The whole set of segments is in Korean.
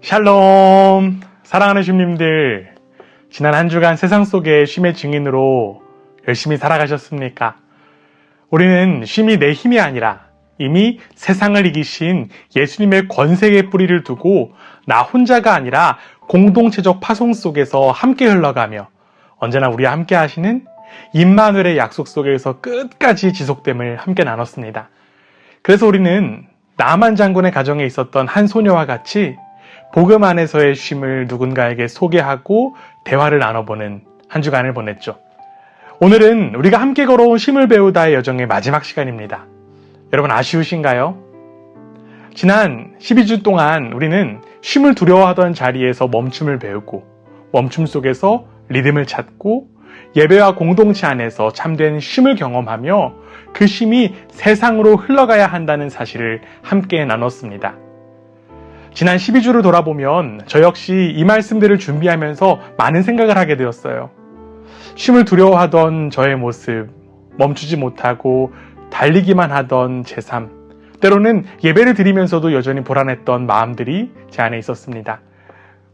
샬롬! 사랑하는 쉼님들, 지난 한 주간 세상 속의 쉼의 증인으로 열심히 살아가셨습니까? 우리는 쉼이 내 힘이 아니라 이미 세상을 이기신 예수님의 권세의 뿌리를 두고 나 혼자가 아니라 공동체적 파송 속에서 함께 흘러가며 언제나 우리와 함께 하시는 임마누엘의 약속 속에서 끝까지 지속됨을 함께 나눴습니다. 그래서 우리는 나만 장군의 가정에 있었던 한 소녀와 같이 복음 안에서의 쉼을 누군가에게 소개하고 대화를 나눠보는 한 주간을 보냈죠. 오늘은 우리가 함께 걸어온 쉼을 배우다의 여정의 마지막 시간입니다. 여러분 아쉬우신가요? 지난 12주 동안 우리는 쉼을 두려워하던 자리에서 멈춤을 배우고 멈춤 속에서 리듬을 찾고 예배와 공동체 안에서 참된 쉼을 경험하며 그 쉼이 세상으로 흘러가야 한다는 사실을 함께 나눴습니다. 지난 12주를 돌아보면 저 역시 이 말씀들을 준비하면서 많은 생각을 하게 되었어요. 쉼을 두려워하던 저의 모습, 멈추지 못하고 달리기만 하던 제 삶, 때로는 예배를 드리면서도 여전히 불안했던 마음들이 제 안에 있었습니다.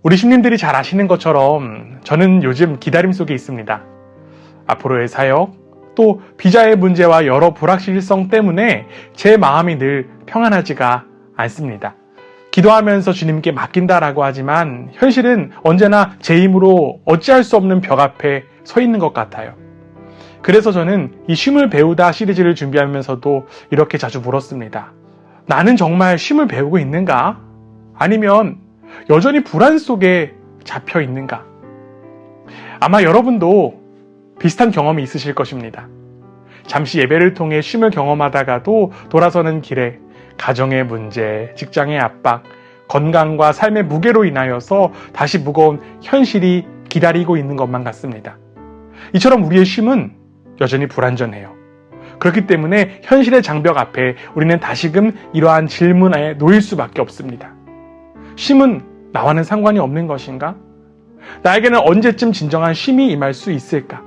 우리 쉼님들이 잘 아시는 것처럼 저는 요즘 기다림 속에 있습니다. 앞으로의 사역, 또 비자의 문제와 여러 불확실성 때문에 제 마음이 늘 평안하지가 않습니다. 기도하면서 주님께 맡긴다라고 하지만 현실은 언제나 제 힘으로 어찌할 수 없는 벽 앞에 서 있는 것 같아요. 그래서 저는 이 쉼을 배우다 시리즈를 준비하면서도 이렇게 자주 물었습니다. 나는 정말 쉼을 배우고 있는가? 아니면 여전히 불안 속에 잡혀 있는가? 아마 여러분도 비슷한 경험이 있으실 것입니다. 잠시 예배를 통해 쉼을 경험하다가도 돌아서는 길에 가정의 문제, 직장의 압박, 건강과 삶의 무게로 인하여서 다시 무거운 현실이 기다리고 있는 것만 같습니다. 이처럼 우리의 쉼은 여전히 불완전해요. 그렇기 때문에 현실의 장벽 앞에 우리는 다시금 이러한 질문에 놓일 수밖에 없습니다. 쉼은 나와는 상관이 없는 것인가? 나에게는 언제쯤 진정한 쉼이 임할 수 있을까?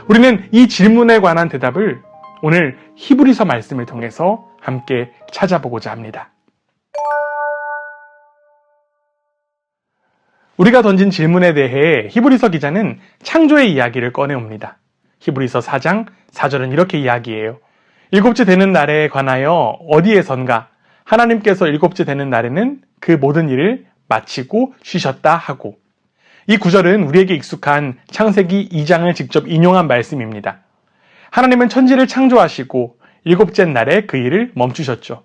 우리는 이 질문에 관한 대답을 오늘 히브리서 말씀을 통해서 함께 찾아보고자 합니다. 우리가 던진 질문에 대해 히브리서 기자는 창조의 이야기를 꺼내옵니다. 히브리서 4장 4절은 이렇게 이야기해요. 일곱째 되는 날에 관하여 어디에선가 하나님께서 일곱째 되는 날에는 그 모든 일을 마치고 쉬셨다 하고, 이 구절은 우리에게 익숙한 창세기 2장을 직접 인용한 말씀입니다. 하나님은 천지를 창조하시고 일곱째 날에 그 일을 멈추셨죠.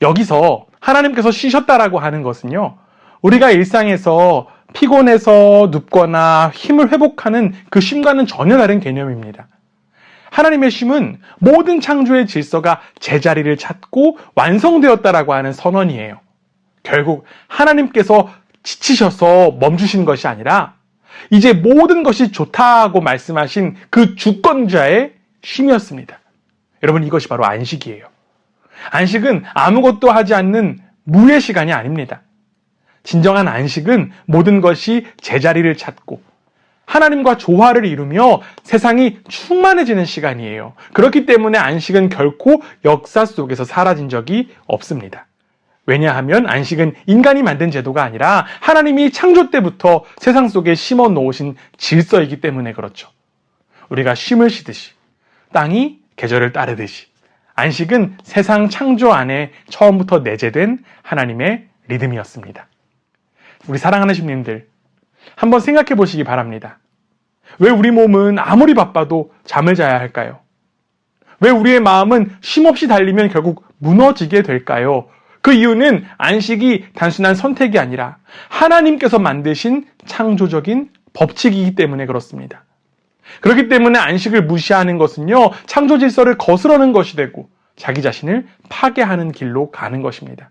여기서 하나님께서 쉬셨다라고 하는 것은요, 우리가 일상에서 피곤해서 눕거나 힘을 회복하는 그 쉼과는 전혀 다른 개념입니다. 하나님의 쉼은 모든 창조의 질서가 제자리를 찾고 완성되었다라고 하는 선언이에요. 결국 하나님께서 지치셔서 멈추신 것이 아니라 이제 모든 것이 좋다고 말씀하신 그 주권자의 쉼이었습니다. 여러분, 이것이 바로 안식이에요. 안식은 아무것도 하지 않는 무의 시간이 아닙니다. 진정한 안식은 모든 것이 제자리를 찾고 하나님과 조화를 이루며 세상이 충만해지는 시간이에요. 그렇기 때문에 안식은 결코 역사 속에서 사라진 적이 없습니다. 왜냐하면 안식은 인간이 만든 제도가 아니라 하나님이 창조 때부터 세상 속에 심어 놓으신 질서이기 때문에 그렇죠. 우리가 쉼을 쉬듯이, 땅이 계절을 따르듯이 안식은 세상 창조 안에 처음부터 내재된 하나님의 리듬이었습니다. 우리 사랑하는 쉼님들, 한번 생각해 보시기 바랍니다. 왜 우리 몸은 아무리 바빠도 잠을 자야 할까요? 왜 우리의 마음은 쉼없이 달리면 결국 무너지게 될까요? 그 이유는 안식이 단순한 선택이 아니라 하나님께서 만드신 창조적인 법칙이기 때문에 그렇습니다. 그렇기 때문에 안식을 무시하는 것은요, 창조 질서를 거스르는 것이 되고 자기 자신을 파괴하는 길로 가는 것입니다.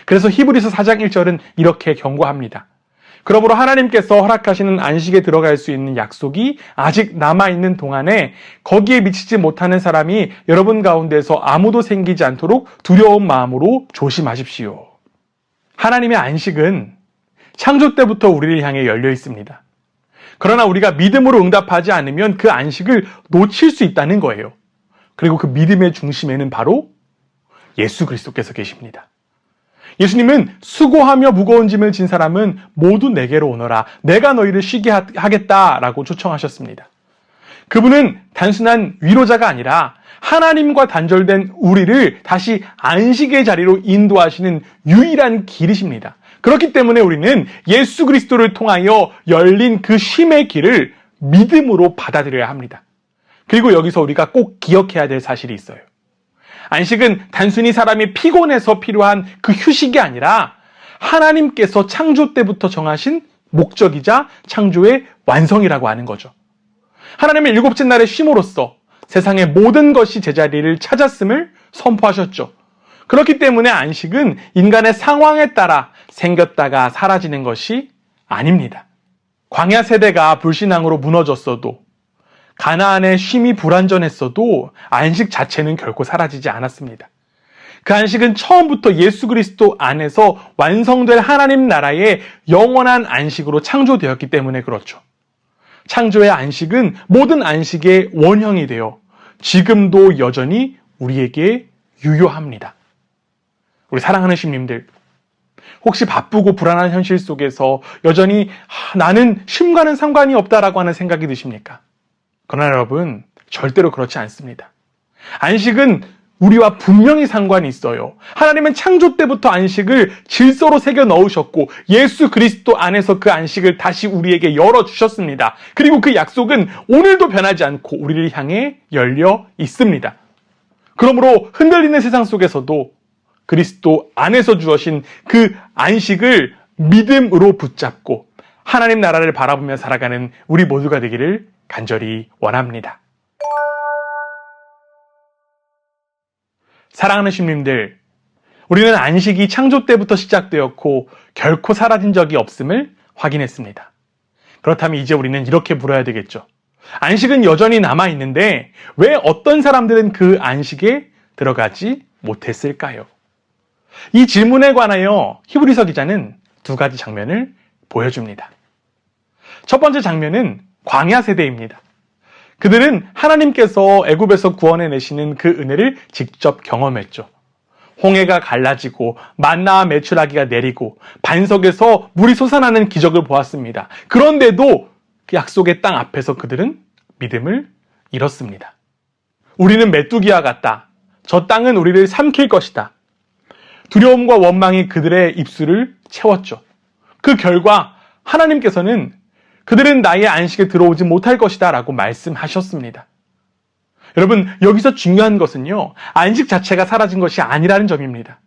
그래서 히브리서 4장 1절은 이렇게 경고합니다. 그러므로 하나님께서 허락하시는 안식에 들어갈 수 있는 약속이 아직 남아있는 동안에 거기에 미치지 못하는 사람이 여러분 가운데서 아무도 생기지 않도록 두려운 마음으로 조심하십시오. 하나님의 안식은 창조 때부터 우리를 향해 열려 있습니다. 그러나 우리가 믿음으로 응답하지 않으면 그 안식을 놓칠 수 있다는 거예요. 그리고 그 믿음의 중심에는 바로 예수 그리스도께서 계십니다. 예수님은 수고하며 무거운 짐을 진 사람은 모두 내게로 오너라. 내가 너희를 쉬게 하겠다라고 초청하셨습니다. 그분은 단순한 위로자가 아니라 하나님과 단절된 우리를 다시 안식의 자리로 인도하시는 유일한 길이십니다. 그렇기 때문에 우리는 예수 그리스도를 통하여 열린 그 쉼의 길을 믿음으로 받아들여야 합니다. 그리고 여기서 우리가 꼭 기억해야 될 사실이 있어요. 안식은 단순히 사람이 피곤해서 필요한 그 휴식이 아니라 하나님께서 창조 때부터 정하신 목적이자 창조의 완성이라고 하는 거죠. 하나님의 일곱째 날의 쉼으로써 세상의 모든 것이 제자리를 찾았음을 선포하셨죠. 그렇기 때문에 안식은 인간의 상황에 따라 생겼다가 사라지는 것이 아닙니다. 광야 세대가 불신앙으로 무너졌어도, 가나안의 쉼이 불완전했어도 안식 자체는 결코 사라지지 않았습니다. 그 안식은 처음부터 예수 그리스도 안에서 완성될 하나님 나라의 영원한 안식으로 창조되었기 때문에 그렇죠. 창조의 안식은 모든 안식의 원형이 되어 지금도 여전히 우리에게 유효합니다. 우리 사랑하는 신님들, 혹시 바쁘고 불안한 현실 속에서 여전히 나는 쉼과는 상관이 없다라고 하는 생각이 드십니까? 그러나 여러분, 절대로 그렇지 않습니다. 안식은 우리와 분명히 상관이 있어요. 하나님은 창조 때부터 안식을 질서로 새겨 넣으셨고 예수 그리스도 안에서 그 안식을 다시 우리에게 열어주셨습니다. 그리고 그 약속은 오늘도 변하지 않고 우리를 향해 열려 있습니다. 그러므로 흔들리는 세상 속에서도 그리스도 안에서 주어진 그 안식을 믿음으로 붙잡고 하나님 나라를 바라보며 살아가는 우리 모두가 되기를 간절히 원합니다. 사랑하는 신님들, 우리는 안식이 창조 때부터 시작되었고 결코 사라진 적이 없음을 확인했습니다. 그렇다면 이제 우리는 이렇게 물어야 되겠죠. 안식은 여전히 남아있는데 왜 어떤 사람들은 그 안식에 들어가지 못했을까요? 이 질문에 관하여 히브리서 기자는 두 가지 장면을 보여줍니다. 첫 번째 장면은 광야 세대입니다. 그들은 하나님께서 애굽에서 구원해내시는 그 은혜를 직접 경험했죠. 홍해가 갈라지고 만나와 메추라기가 내리고 반석에서 물이 솟아나는 기적을 보았습니다. 그런데도 그 약속의 땅 앞에서 그들은 믿음을 잃었습니다. 우리는 메뚜기와 같다. 저 땅은 우리를 삼킬 것이다. 두려움과 원망이 그들의 입술을 채웠죠. 그 결과 하나님께서는 그들은 나의 안식에 들어오지 못할 것이다 라고 말씀하셨습니다. 여러분, 여기서 중요한 것은요, 안식 자체가 사라진 것이 아니라는 점입니다.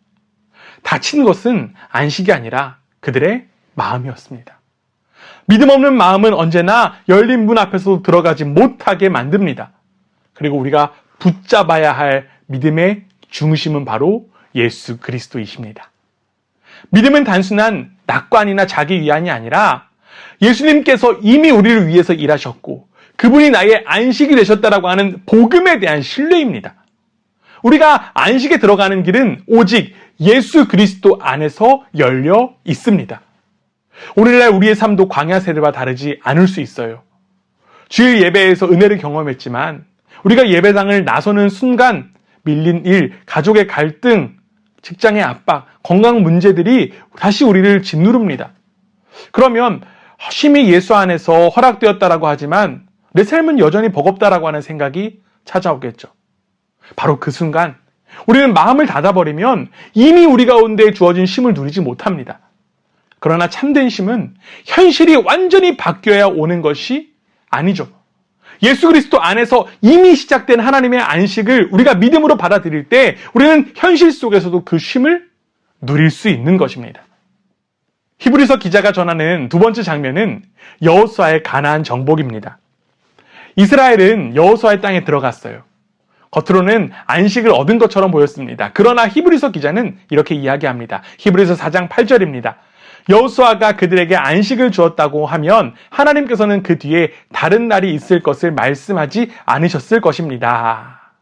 다친 것은 안식이 아니라 그들의 마음이었습니다. 믿음 없는 마음은 언제나 열린 문 앞에서 들어가지 못하게 만듭니다. 그리고 우리가 붙잡아야 할 믿음의 중심은 바로 예수 그리스도이십니다. 믿음은 단순한 낙관이나 자기 위안이 아니라 예수님께서 이미 우리를 위해서 일하셨고 그분이 나의 안식이 되셨다라고 하는 복음에 대한 신뢰입니다. 우리가 안식에 들어가는 길은 오직 예수 그리스도 안에서 열려 있습니다. 오늘날 우리의 삶도 광야 세대와 다르지 않을 수 있어요. 주일 예배에서 은혜를 경험했지만 우리가 예배당을 나서는 순간 밀린 일, 가족의 갈등, 직장의 압박, 건강 문제들이 다시 우리를 짓누릅니다. 그러면 쉼이 예수 안에서 허락되었다라고 하지만 내 삶은 여전히 버겁다라고 하는 생각이 찾아오겠죠. 바로 그 순간 우리는 마음을 닫아버리면 이미 우리 가운데 주어진 쉼을 누리지 못합니다. 그러나 참된 쉼은 현실이 완전히 바뀌어야 오는 것이 아니죠. 예수 그리스도 안에서 이미 시작된 하나님의 안식을 우리가 믿음으로 받아들일 때 우리는 현실 속에서도 그 쉼을 누릴 수 있는 것입니다. 히브리서 기자가 전하는 두 번째 장면은 여호수아의 가나안 정복입니다. 이스라엘은 여호수아의 땅에 들어갔어요. 겉으로는 안식을 얻은 것처럼 보였습니다. 그러나 히브리서 기자는 이렇게 이야기합니다. 히브리서 4장 8절입니다. 여호수아가 그들에게 안식을 주었다고 하면 하나님께서는 그 뒤에 다른 날이 있을 것을 말씀하지 않으셨을 것입니다.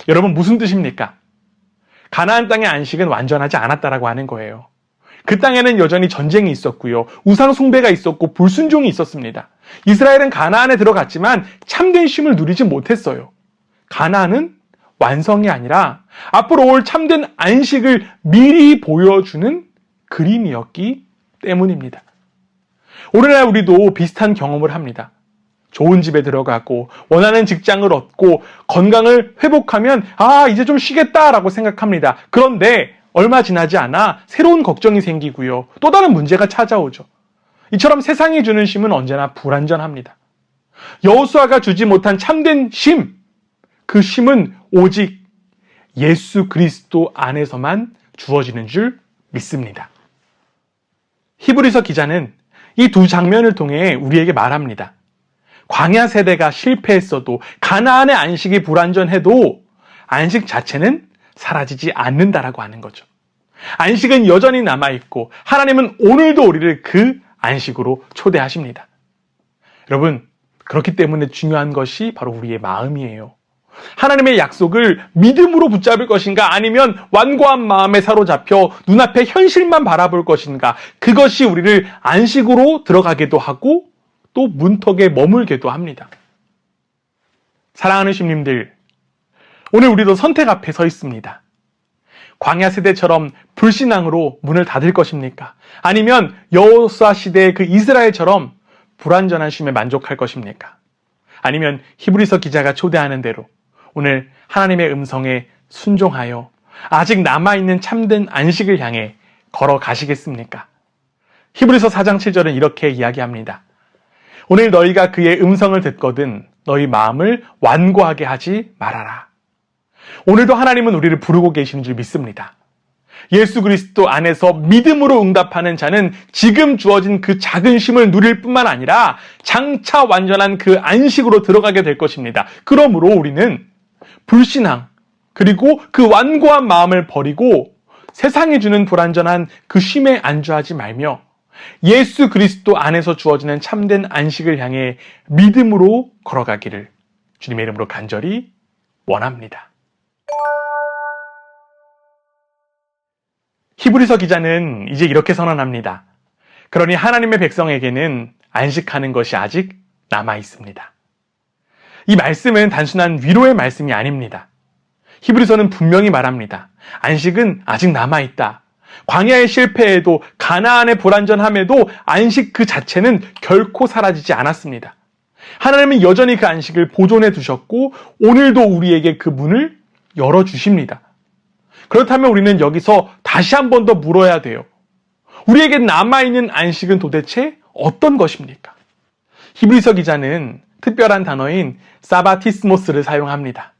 여러분, 무슨 뜻입니까? 가나안 땅의 안식은 완전하지 않았다라고 하는 거예요. 그 땅에는 여전히 전쟁이 있었고요. 우상 숭배가 있었고 불순종이 있었습니다. 이스라엘은 가나안에 들어갔지만 참된 쉼을 누리지 못했어요. 가나안은 완성이 아니라 앞으로 올 참된 안식을 미리 보여주는 그림이었기 때문입니다. 오늘날 우리도 비슷한 경험을 합니다. 좋은 집에 들어가고 원하는 직장을 얻고 건강을 회복하면 이제 좀 쉬겠다라고 생각합니다. 그런데 얼마 지나지 않아 새로운 걱정이 생기고요. 또 다른 문제가 찾아오죠. 이처럼 세상이 주는 쉼은 언제나 불완전합니다. 여호수아가 주지 못한 참된 쉼, 그 쉼은 오직 예수 그리스도 안에서만 주어지는 줄 믿습니다. 히브리서 기자는 이 두 장면을 통해 우리에게 말합니다. 광야 세대가 실패했어도 가나안의 안식이 불완전해도 안식 자체는 사라지지 않는다라고 하는 거죠. 안식은 여전히 남아있고 하나님은 오늘도 우리를 그 안식으로 초대하십니다. 여러분, 그렇기 때문에 중요한 것이 바로 우리의 마음이에요. 하나님의 약속을 믿음으로 붙잡을 것인가 아니면 완고한 마음에 사로잡혀 눈앞의 현실만 바라볼 것인가, 그것이 우리를 안식으로 들어가게도 하고 또 문턱에 머물게도 합니다. 사랑하는 신님들, 오늘 우리도 선택 앞에 서 있습니다. 광야 세대처럼 불신앙으로 문을 닫을 것입니까? 아니면 여호수아 시대의 그 이스라엘처럼 불완전한 쉼에 만족할 것입니까? 아니면 히브리서 기자가 초대하는 대로 오늘 하나님의 음성에 순종하여 아직 남아있는 참된 안식을 향해 걸어가시겠습니까? 히브리서 4장 7절은 이렇게 이야기합니다. 오늘 너희가 그의 음성을 듣거든 너희 마음을 완고하게 하지 말아라. 오늘도 하나님은 우리를 부르고 계시는 줄 믿습니다. 예수 그리스도 안에서 믿음으로 응답하는 자는 지금 주어진 그 작은 쉼을 누릴 뿐만 아니라 장차 완전한 그 안식으로 들어가게 될 것입니다. 그러므로 우리는 불신앙 그리고 그 완고한 마음을 버리고 세상이 주는 불완전한 그 쉼에 안주하지 말며 예수 그리스도 안에서 주어지는 참된 안식을 향해 믿음으로 걸어가기를 주님의 이름으로 간절히 원합니다. 히브리서 기자는 이제 이렇게 선언합니다. 그러니 하나님의 백성에게는 안식하는 것이 아직 남아 있습니다. 이 말씀은 단순한 위로의 말씀이 아닙니다. 히브리서는 분명히 말합니다. 안식은 아직 남아 있다. 광야의 실패에도 가나안의 불완전함에도 안식 그 자체는 결코 사라지지 않았습니다. 하나님은 여전히 그 안식을 보존해 두셨고 오늘도 우리에게 그 문을 열어주십니다. 그렇다면 우리는 여기서 다시 한 번 더 물어야 돼요. 우리에게 남아있는 안식은 도대체 어떤 것입니까? 히브리서 기자는 특별한 단어인 사바티스모스를 사용합니다.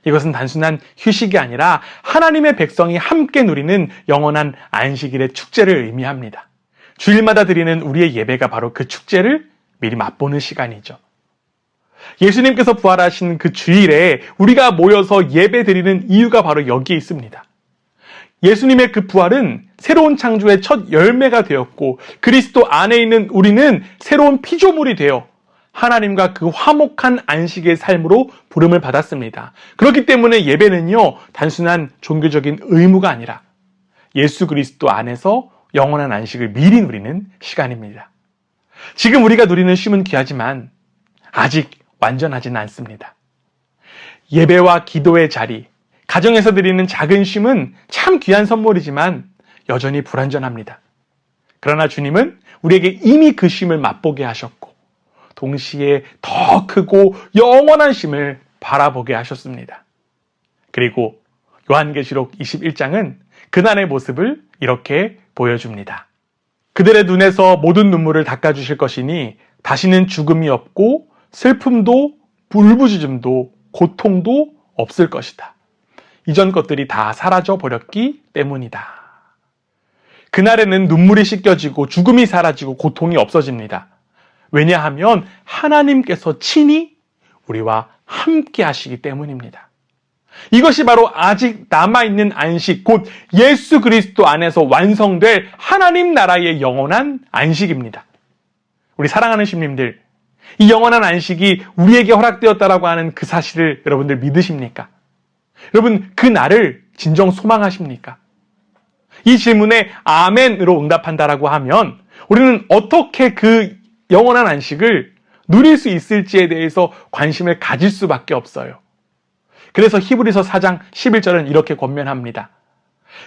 이것은 단순한 휴식이 아니라 하나님의 백성이 함께 누리는 영원한 안식일의 축제를 의미합니다. 주일마다 드리는 우리의 예배가 바로 그 축제를 미리 맛보는 시간이죠. 예수님께서 부활하신 그 주일에 우리가 모여서 예배 드리는 이유가 바로 여기에 있습니다. 예수님의 그 부활은 새로운 창조의 첫 열매가 되었고 그리스도 안에 있는 우리는 새로운 피조물이 되어 하나님과 그 화목한 안식의 삶으로 부름을 받았습니다. 그렇기 때문에 예배는요, 단순한 종교적인 의무가 아니라 예수 그리스도 안에서 영원한 안식을 미리 누리는 시간입니다. 지금 우리가 누리는 쉼은 귀하지만 아직 완전하지는 않습니다. 예배와 기도의 자리, 가정에서 드리는 작은 쉼은 참 귀한 선물이지만 여전히 불완전합니다. 그러나 주님은 우리에게 이미 그 쉼을 맛보게 하셨고 동시에 더 크고 영원한 쉼을 바라보게 하셨습니다. 그리고 요한계시록 21장은 그날의 모습을 이렇게 보여줍니다. 그들의 눈에서 모든 눈물을 닦아주실 것이니 다시는 죽음이 없고 슬픔도 울부짖음도 고통도 없을 것이다. 이전 것들이 다 사라져 버렸기 때문이다. 그날에는 눈물이 씻겨지고 죽음이 사라지고 고통이 없어집니다. 왜냐하면 하나님께서 친히 우리와 함께 하시기 때문입니다. 이것이 바로 아직 남아있는 안식, 곧 예수 그리스도 안에서 완성될 하나님 나라의 영원한 안식입니다. 우리 사랑하는 신님들, 이 영원한 안식이 우리에게 허락되었다라고 하는 그 사실을 여러분들 믿으십니까? 여러분, 그 날을 진정 소망하십니까? 이 질문에 아멘으로 응답한다라고 하면 우리는 어떻게 그 영원한 안식을 누릴 수 있을지에 대해서 관심을 가질 수밖에 없어요. 그래서 히브리서 4장 11절은 이렇게 권면합니다.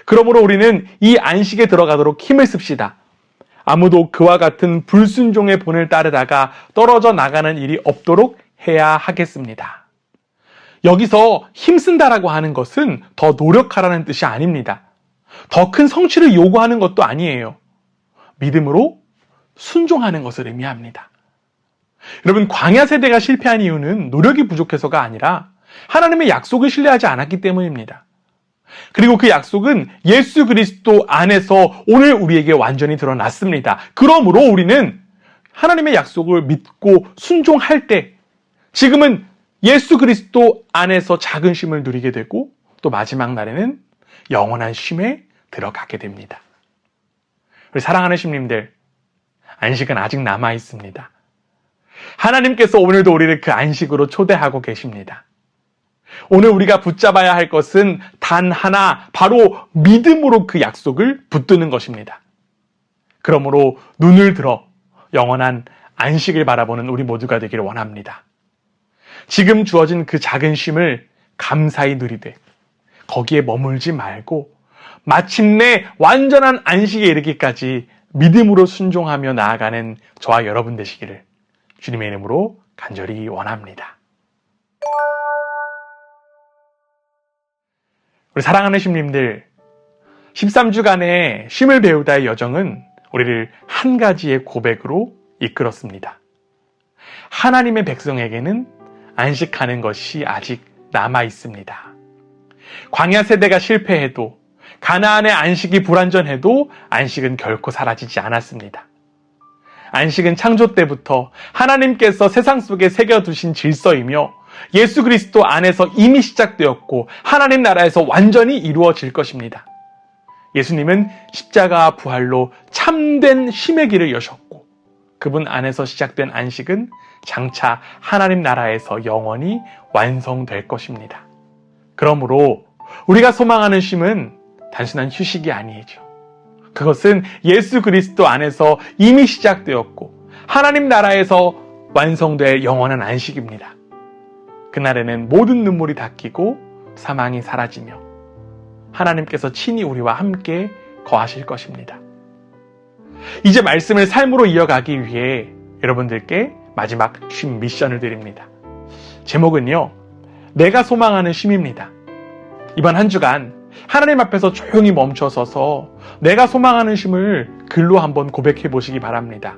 그러므로 우리는 이 안식에 들어가도록 힘을 씁시다. 아무도 그와 같은 불순종의 본을 따르다가 떨어져 나가는 일이 없도록 해야 하겠습니다. 여기서 힘쓴다라고 하는 것은 더 노력하라는 뜻이 아닙니다. 더 큰 성취를 요구하는 것도 아니에요. 믿음으로 순종하는 것을 의미합니다. 여러분, 광야 세대가 실패한 이유는 노력이 부족해서가 아니라 하나님의 약속을 신뢰하지 않았기 때문입니다. 그리고 그 약속은 예수 그리스도 안에서 오늘 우리에게 완전히 드러났습니다. 그러므로 우리는 하나님의 약속을 믿고 순종할 때 지금은 예수 그리스도 안에서 작은 쉼을 누리게 되고 또 마지막 날에는 영원한 쉼에 들어가게 됩니다. 우리 사랑하는 심님들, 안식은 아직 남아 있습니다. 하나님께서 오늘도 우리를 그 안식으로 초대하고 계십니다. 오늘 우리가 붙잡아야 할 것은 단 하나, 바로 믿음으로 그 약속을 붙드는 것입니다. 그러므로 눈을 들어 영원한 안식을 바라보는 우리 모두가 되기를 원합니다. 지금 주어진 그 작은 쉼을 감사히 누리되 거기에 머물지 말고 마침내 완전한 안식에 이르기까지 믿음으로 순종하며 나아가는 저와 여러분 되시기를 주님의 이름으로 간절히 원합니다. 우리 사랑하는 심님들, 13주간의 쉼을 배우다의 여정은 우리를 한 가지의 고백으로 이끌었습니다. 하나님의 백성에게는 안식하는 것이 아직 남아 있습니다. 광야 세대가 실패해도, 가나안의 안식이 불완전해도 안식은 결코 사라지지 않았습니다. 안식은 창조 때부터 하나님께서 세상 속에 새겨두신 질서이며 예수 그리스도 안에서 이미 시작되었고 하나님 나라에서 완전히 이루어질 것입니다. 예수님은 십자가와 부활로 참된 쉼의 길을 여셨고 그분 안에서 시작된 안식은 장차 하나님 나라에서 영원히 완성될 것입니다. 그러므로 우리가 소망하는 쉼은 단순한 휴식이 아니죠. 그것은 예수 그리스도 안에서 이미 시작되었고 하나님 나라에서 완성될 영원한 안식입니다. 그날에는 모든 눈물이 닦이고 사망이 사라지며 하나님께서 친히 우리와 함께 거하실 것입니다. 이제 말씀을 삶으로 이어가기 위해 여러분들께 마지막 쉼 미션을 드립니다. 제목은요, 내가 소망하는 쉼입니다. 이번 한 주간 하나님 앞에서 조용히 멈춰서서 내가 소망하는 쉼을 글로 한번 고백해 보시기 바랍니다.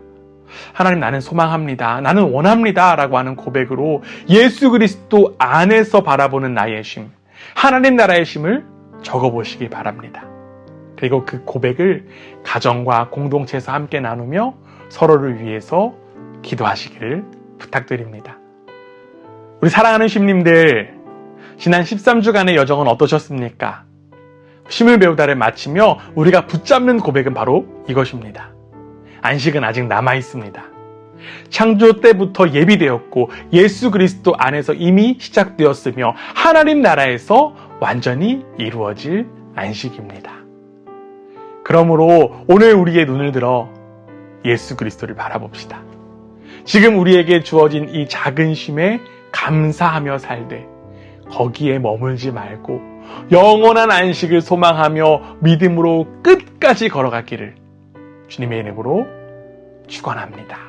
하나님, 나는 소망합니다. 나는 원합니다. 라고 하는 고백으로 예수 그리스도 안에서 바라보는 나의 쉼, 하나님 나라의 쉼을 적어보시기 바랍니다. 그리고 그 고백을 가정과 공동체에서 함께 나누며 서로를 위해서 기도하시기를 부탁드립니다. 우리 사랑하는 쉼님들, 지난 13주간의 여정은 어떠셨습니까? 쉼을 배우다를 마치며 우리가 붙잡는 고백은 바로 이것입니다. 안식은 아직 남아 있습니다. 창조 때부터 예비되었고 예수 그리스도 안에서 이미 시작되었으며 하나님 나라에서 완전히 이루어질 안식입니다. 그러므로 오늘 우리의 눈을 들어 예수 그리스도를 바라봅시다. 지금 우리에게 주어진 이 작은 쉼에 감사하며 살되 거기에 머물지 말고 영원한 안식을 소망하며 믿음으로 끝까지 걸어가기를 주님의 이름으로 축원합니다.